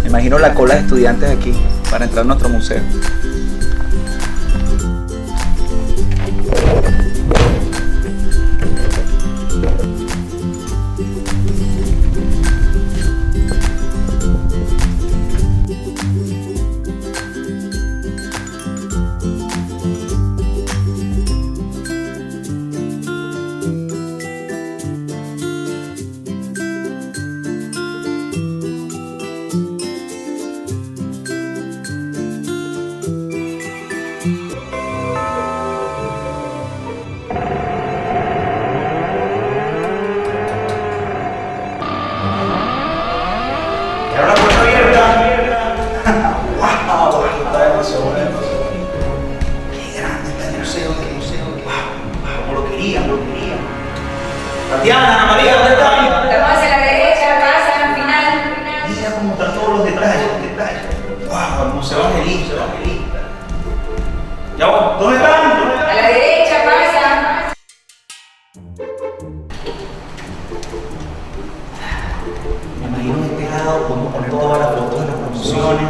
Imagino la cola de estudiantes aquí para entrar a nuestro museo. Era una puerta abierta. ¡Wow! Está demasiado bonito. Qué grande está el museo, ¡wow! Como lo quería. Tatiana, Ana María, ¿dónde están? Estamos hacia la derecha, pasa al final. Mira cómo están todos los detalles. ¡Wow! El museo Angelita. Ya voy. ¿Dónde están? A la derecha, pasa. Me imagino en este lado podemos poner todas las fotos de las promociones.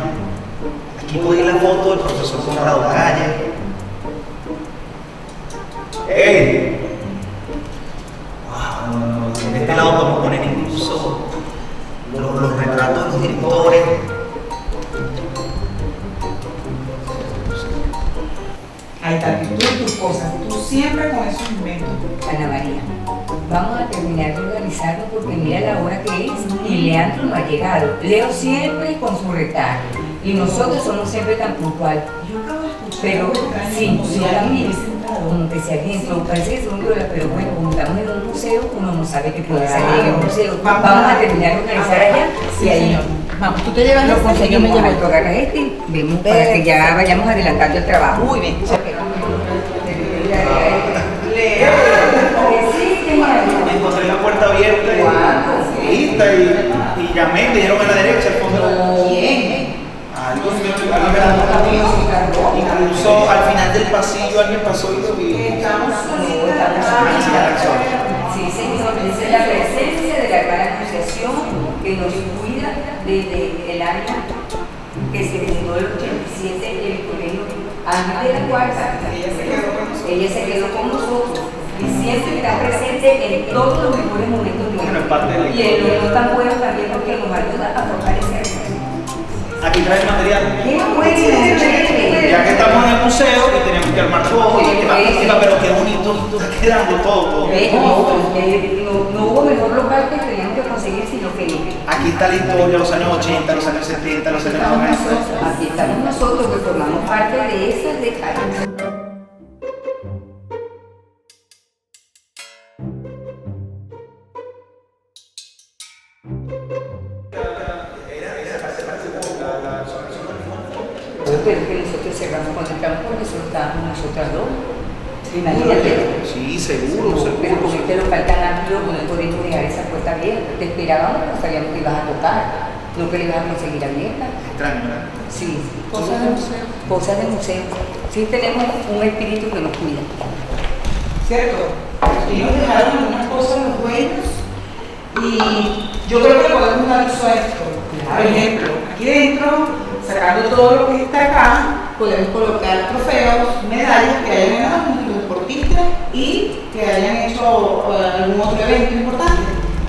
Aquí puede ir la foto del profesor Conrado Calle. ¡Ey! ¡Wow! No. En este lado podemos poner incluso los retratos de los directores. Ahí está, tú y tus cosas, tú siempre con esos inventos. Ana María, vamos a terminar de organizarnos porque mira la hora que es y Leandro no ha llegado. Leo siempre con su retardo y nosotros somos siempre tan puntuales. Yo acabo de escuchar. Pero sí, yo también, sentado. como que se adentro, parece que es un dólar, pero bueno, como estamos en un museo, uno no sabe qué puede salir en el museo. Vamos a terminar de organizar allá y ahí Vamos, tú te llevas lo este, yo me conseguimos. llevo Al tocar a este, vemos para que ya vayamos adelantando el trabajo. Muy bien. Me encontré la puerta abierta y lista y llamé, me dieron a la derecha al fondo. Bien. Algo incluso al final del pasillo alguien pasó y lo vi. Sí, señor, esa es la presencia de la gran asociación que nos cuida desde el año que se fundó el 87 el colegio Ángel de la Cuarta. Ella se quedó con nosotros y siempre está presente en todos los mejores momentos de Bueno, es parte de la y en los no tan buenos también porque nos ayuda a fortalecernos. Aquí trae el material. ¡Qué bueno! Chévere. Ya que estamos en el museo y tenemos que armar todo, pero qué bonito está quedando todo. No hubo mejor local que teníamos que conseguir sino que Aquí está la historia, los años 80, los años 70, los años 90. aquí estamos nosotros que formamos parte de esas detalles. Pero es que nosotros cerramos cuando entramos porque solo estábamos nosotras dos. Imagínate. Sí, seguro. Pero con este local tan amplio no podemos dejar esa puerta abierta. Te esperábamos, pero sabíamos que ibas a tocar, no que le ibas a conseguir abierta. Extraño, ¿verdad? Sí. Cosas del museo. Cosas del museo. Sí tenemos un espíritu que nos cuida. ¿Cierto? Ellos dejaron algunas cosas los dueños y yo creo que podemos dar uso a esto. Por ejemplo, aquí dentro, sacando todo lo que está acá, podemos colocar trofeos, medallas que hayan ganado nuestros deportistas y que hayan hecho algún otro evento importante.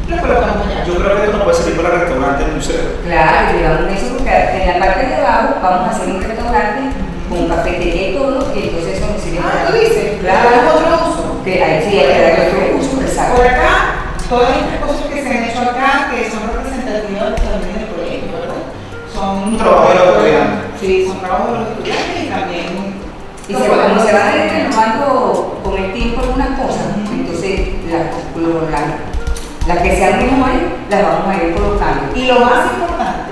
Lo colocamos allá. Yo creo que esto no puede servir para restaurante en el museo. Claro, llevamos eso porque en la parte de abajo vamos a hacer un restaurante con cafetería y todo, y entonces eso nos sirve para. ¿Tú dices? Claro. ¿Es otro uso? Que ahí sí hay que darle otro uso, exacto. Por acá, todas estas cosas que se han hecho acá, que son representativas también del colegio, ¿verdad? Son Un trabajo de los estudiantes. Sí, son trabajos de los estudiantes y también. Como se van renovando con el tiempo algunas cosas, entonces Las que sean mejores las vamos a ir colocando. Y lo más importante,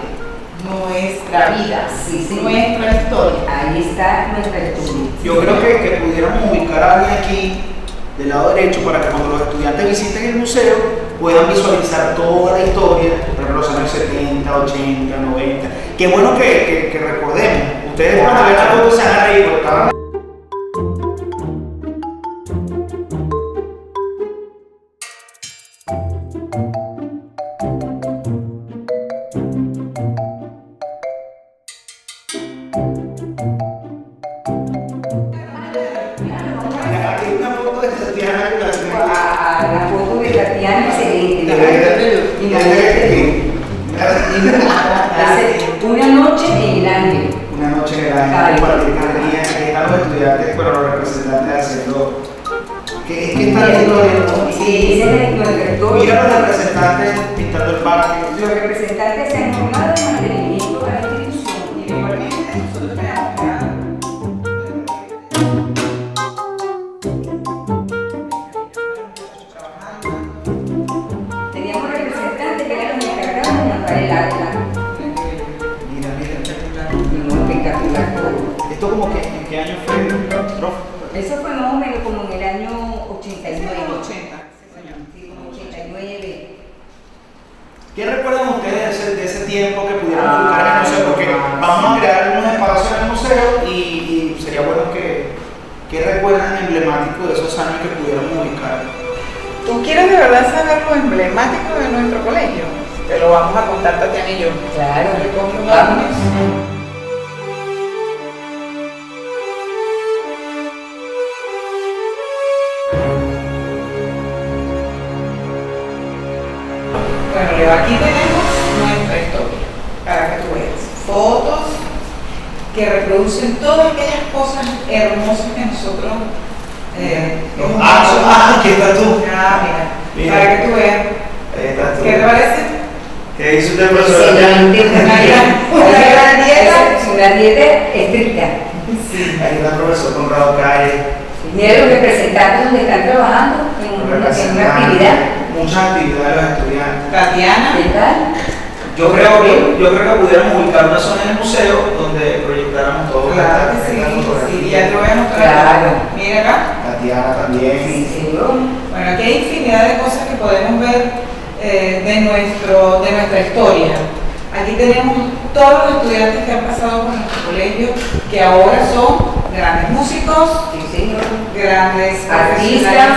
nuestra vida, Sí, sí. nuestra historia. Ahí está nuestra historia. Yo creo que pudiéramos ubicar a alguien aquí del lado derecho para que cuando los estudiantes visiten el museo puedan visualizar toda la historia de los años 70, 80, 90. Qué bueno que recordemos. Ustedes cuando ven la foto se van a reír porque estaban. Aquí hay una foto de Tatiana. La foto de Tatiana excelente. Una noche en el Ángel. Una noche en el año compartir que están los estudiantes, pero los representantes haciendo. ¿Qué es que están haciendo? Sí, ese es nuestro historia. Mira los representantes pintando el parque. Los representantes se han normado de mantenimiento para la institución. Y igualmente nosotros tenemos que Teníamos representantes que eran los encargados de montar el acta. Mira, espectacular. No, espectacular todo. ¿Esto como que en qué año fue, profe? Eso fue más o menos como en el año 89. 80. Sí, como 89. ¿Qué recuerdan ustedes de ese tiempo que pudieron ubicar en el museo? Porque vamos a crear unos espacios en el museo y sería bueno que recuerdan emblemático de esos años que pudieron ubicar. ¿Tú quieres de verdad saber lo emblemático de nuestro colegio? Te lo vamos a contar Tatiana y yo. Claro, Vamos. Bueno, Leo, aquí tenemos nuestra historia, para que tú veas. Fotos que reproducen todas aquellas cosas hermosas que nosotros hemos hecho. ¿Qué estás tú? Mira, para que tú veas. Ahí estás tú. ¿Qué te parece? ¿Qué dice usted, profesor? excelente. Una gran dieta. Una dieta estricta. Ahí está el profesor Conrado Calle. Mira los representantes donde están trabajando en una actividad. Muchas actividades de los estudiantes. Tatiana. ¿Verdad? Yo creo que pudiéramos ubicar una zona en el museo donde proyectáramos todo. Claro que sí, ya te voy a mostrar. Claro. Mira acá. Tatiana también. Sí, señor. Bueno, aquí hay infinidad de cosas que podemos ver de nuestra historia. Aquí tenemos todos los estudiantes que han pasado por nuestro colegio, que ahora son grandes músicos, Sí, señor. grandes Artistas,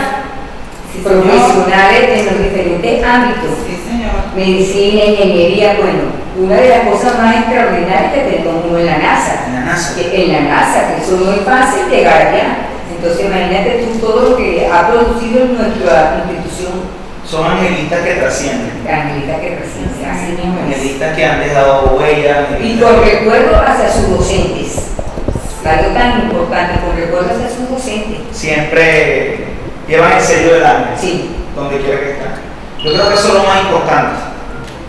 Sí, señor. profesionales en los diferentes ámbitos. Sí, señor. Medicina, ingeniería, bueno, una de las cosas más extraordinarias que tenemos uno en la NASA. En la NASA. En la NASA, que eso no es fácil llegar allá. Entonces imagínate tú todo lo que ha producido nuestra institución. Son angelitas que trascienden. Angelita que recién así mismo es. Angelitas que han dejado huella. Y con recuerdo hacia sus docentes. Algo tan importante, con recuerdo hacia sus docentes. Siempre llevan el sello del ángel. Sí. Donde quiera que están. Yo creo que eso es lo más importante.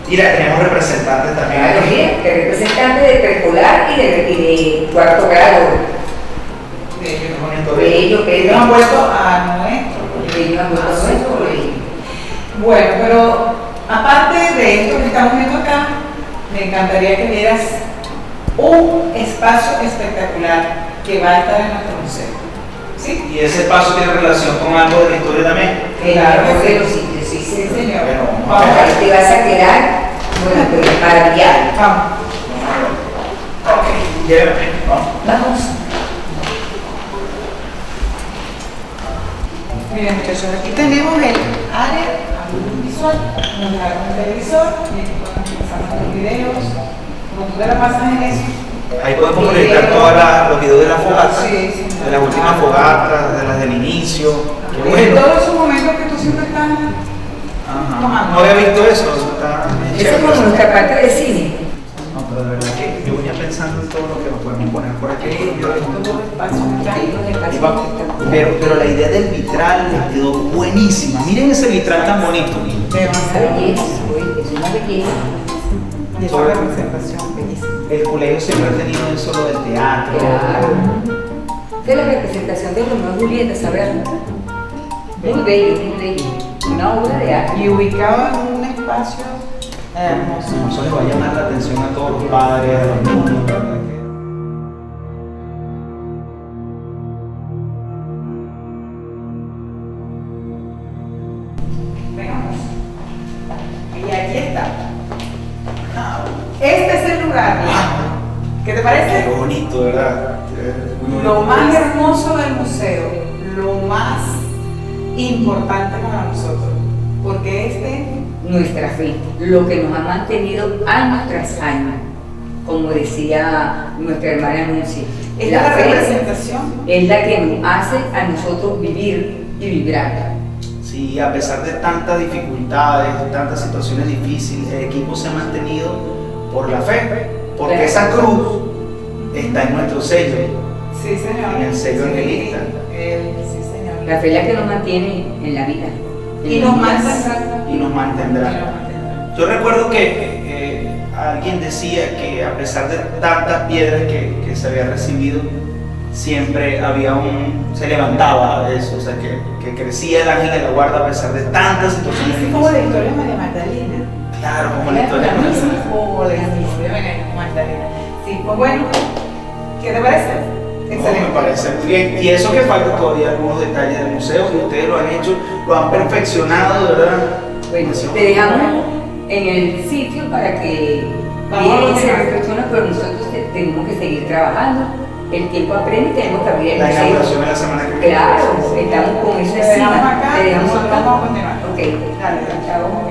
Mira, tenemos representantes también Claro, aquí. bien, que representante de preescolar y de cuarto grado. De Ellos, Ellos Pedro, han vuelto a nuestro. ellos han vuelto a nuestro colegio. Bueno, pero aparte de esto que estamos viendo acá, me encantaría que vieras un espacio espectacular que va a estar en nuestro museo. ¿Sí? Y ese paso tiene relación con algo de la historia también. Claro que mejor sí. de los sitios, sí, Sí, sí. señor. Bueno, Vamos a Ahí ver. te vas a quedar, bueno, pero maravillado. Vamos. Ok, llévame. Vamos. Vamos. Miren, muchachos, aquí tenemos el área audiovisual. Nos dejaron un televisor y aquí podemos pasar nuestros videos. Como tú te la pasas en eso. Ahí podemos proyectar todos los videos de la fogata, Sí, sí. de las últimas fogatas, de las del inicio. Qué En bueno. todos esos momentos que tú siempre estás. Ajá. No había visto eso. Está bien Esa es chévere. como nuestra parte de cine. No, pero de verdad que yo venía pensando en todo lo que nos podemos poner por aquí. Todo espacio está Ahí ahí. los espacios Pero, espectaculares. pero la idea del vitral les quedó buenísima. Miren ese vitral tan bonito. Una belleza, oye, es una belleza. Y es una representación bellísima. El colegio siempre ha tenido eso lo del teatro. Claro. De la representación de Romeo y Julieta, ¿sabes? Muy bello, muy bello. una obra de arte. Y ubicado en un espacio hermoso. Eso les va a llamar la atención a todos los padres, a los niños, ¿verdad? Veamos. Y aquí está. Este es el lugar. ¿Qué te Qué parece? bonito, ¿verdad? Muy Lo bonito. más hermoso del museo, lo más importante para nosotros, porque Nuestra fe, lo que nos ha mantenido año tras año, como decía nuestra hermana Nunci. es la representación. Es la que nos hace a nosotros vivir y vibrar. Sí, a pesar de tantas dificultades, tantas situaciones difíciles, el equipo se ha mantenido por la fe, porque esa cruz está en nuestro sello. Sí, señor. En el sello evangelista. Sí, señor. La fe es la que nos mantiene en la vida. Y nos mantendrá. Y nos mantendrá. Yo recuerdo que alguien decía que a pesar de tantas piedras que se había recibido, siempre había se levantaba eso, o sea, que crecía el ángel de la guarda a pesar de tantas situaciones Así como la difíciles. historia de María Magdalena. Claro, como la historia de Como María. la historia de María Magdalena. Sí, pues bueno, ¿qué te parece? No, Excelente. me parece muy bien. Y eso que falta todavía algunos detalles del museo, que ustedes lo han hecho, lo han perfeccionado, de verdad. Bueno, te dejamos en el sitio para que Vamos a se continuar. reflexione, pero nosotros tenemos que seguir trabajando. El tiempo aprende y tenemos que abrir el La museo. inauguración de la semana que viene. Claro, estamos con eso Te dejamos encima. acá Te y dejamos nosotros acá. vamos a continuar. Ok. Dale, chao. Ok.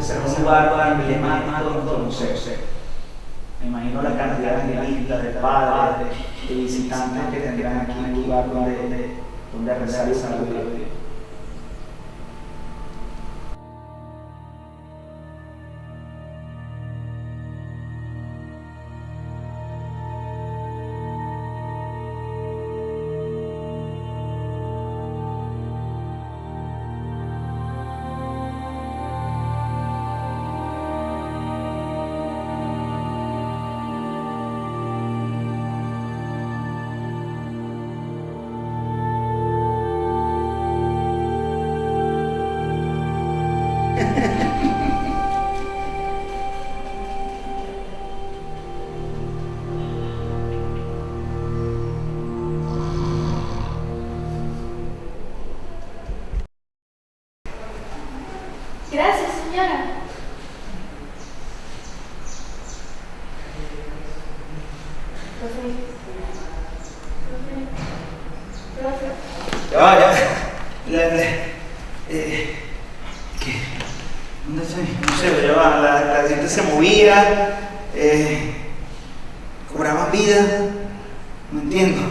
Será un lugar emblemático de nuestro museo. Me imagino la cantidad de vistas, de padres, de visitantes que tendrán aquí un lugar donde rezar y saludar. Gracias, señora. Ya, ya. ¿Qué? ¿Dónde estoy? No sé, ya va. La gente se movía, cobraba vida. No entiendo.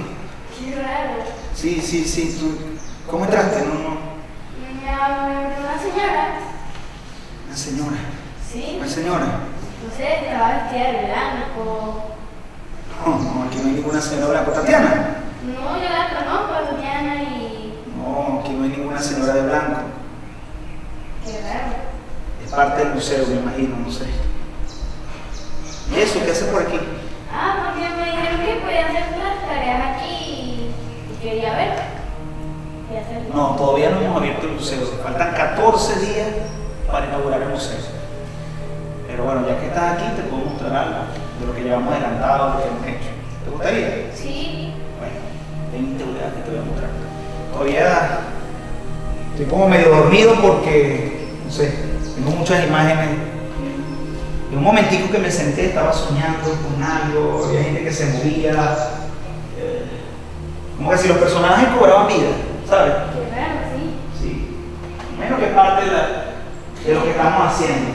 Qué raro. Sí, sí, sí. ¿Cómo entraste? No. Me habló una señora. Una señora. Sí. Una señora. No sé, estaba vestida de blanco. No, aquí no hay ninguna señora blanca. ¿Tatiana? No, yo la conozco, a Tatiana, y... No, aquí no hay ninguna señora de blanco. Qué raro. Es parte del museo, me imagino, no sé. ¿Y eso qué hace por aquí? Ah, porque me dijeron que podía hacer las tareas aquí y quería ver. Quería hacerlo. No, todavía no hemos abierto el museo. Faltan 14 días para inaugurar el museo. Pero bueno, ya que estás aquí, te puedo mostrar algo de lo que llevamos adelantado, lo que hemos hecho. ¿Te gustaría? Sí. Bueno, ven, te voy a mostrar. Todavía estoy como medio dormido porque, no sé, tengo muchas imágenes. En un momentico que me senté, estaba soñando con algo, había gente que se movía, como que si los personajes cobraban vida, ¿sabes? Qué raro, sí. Sí, menos que parte de lo que estamos haciendo.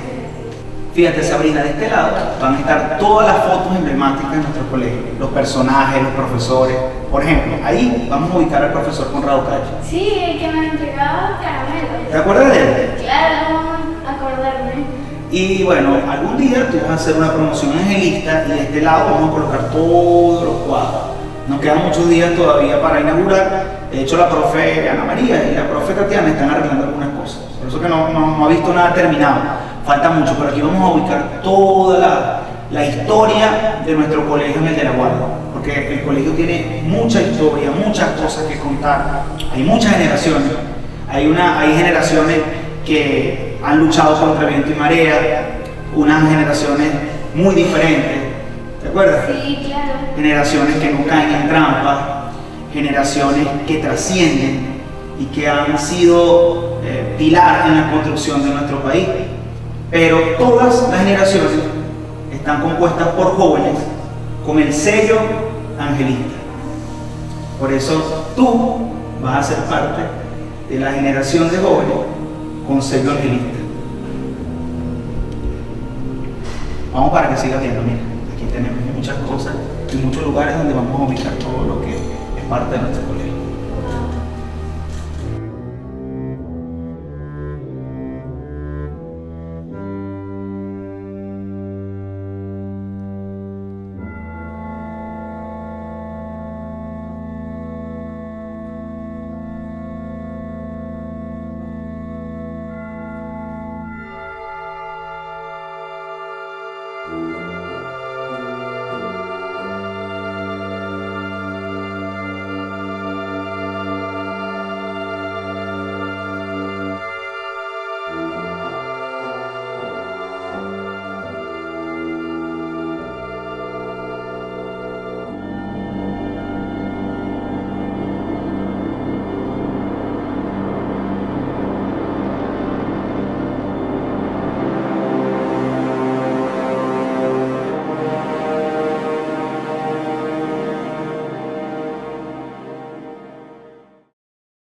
Fíjate, Sabrina, de este lado van a estar todas las fotos emblemáticas de nuestro colegio, los personajes, los profesores. Por ejemplo, ahí vamos a ubicar al profesor Conrado Calle. Sí, el que me entregaba caramelos. ¿Te acuerdas de él? Claro, acordarme. Y bueno, algún día tú vas a hacer una promoción angelista y de este lado vamos a colocar todos los cuadros. Nos quedan muchos días todavía para inaugurar. De hecho, la profe Ana María y la profe Tatiana están arreglando algunas cosas. Por eso que no ha visto nada terminado. Falta mucho, pero aquí vamos a ubicar toda la historia de nuestro colegio en el de la Guardia. Porque el colegio tiene mucha historia, muchas cosas que contar. Hay muchas generaciones. Hay generaciones que han luchado contra viento y marea, unas generaciones muy diferentes. ¿Te acuerdas? Sí, claro. Generaciones que no caen en trampas, generaciones que trascienden y que han sido pilar en la construcción de nuestro país. Pero todas las generaciones están compuestas por jóvenes con el sello angelista. Por eso tú vas a ser parte de la generación de jóvenes con sello angelista. Vamos para que sigas viendo, mira, aquí tenemos muchas cosas y muchos lugares donde vamos a ubicar todo lo que es parte de nuestro colegio.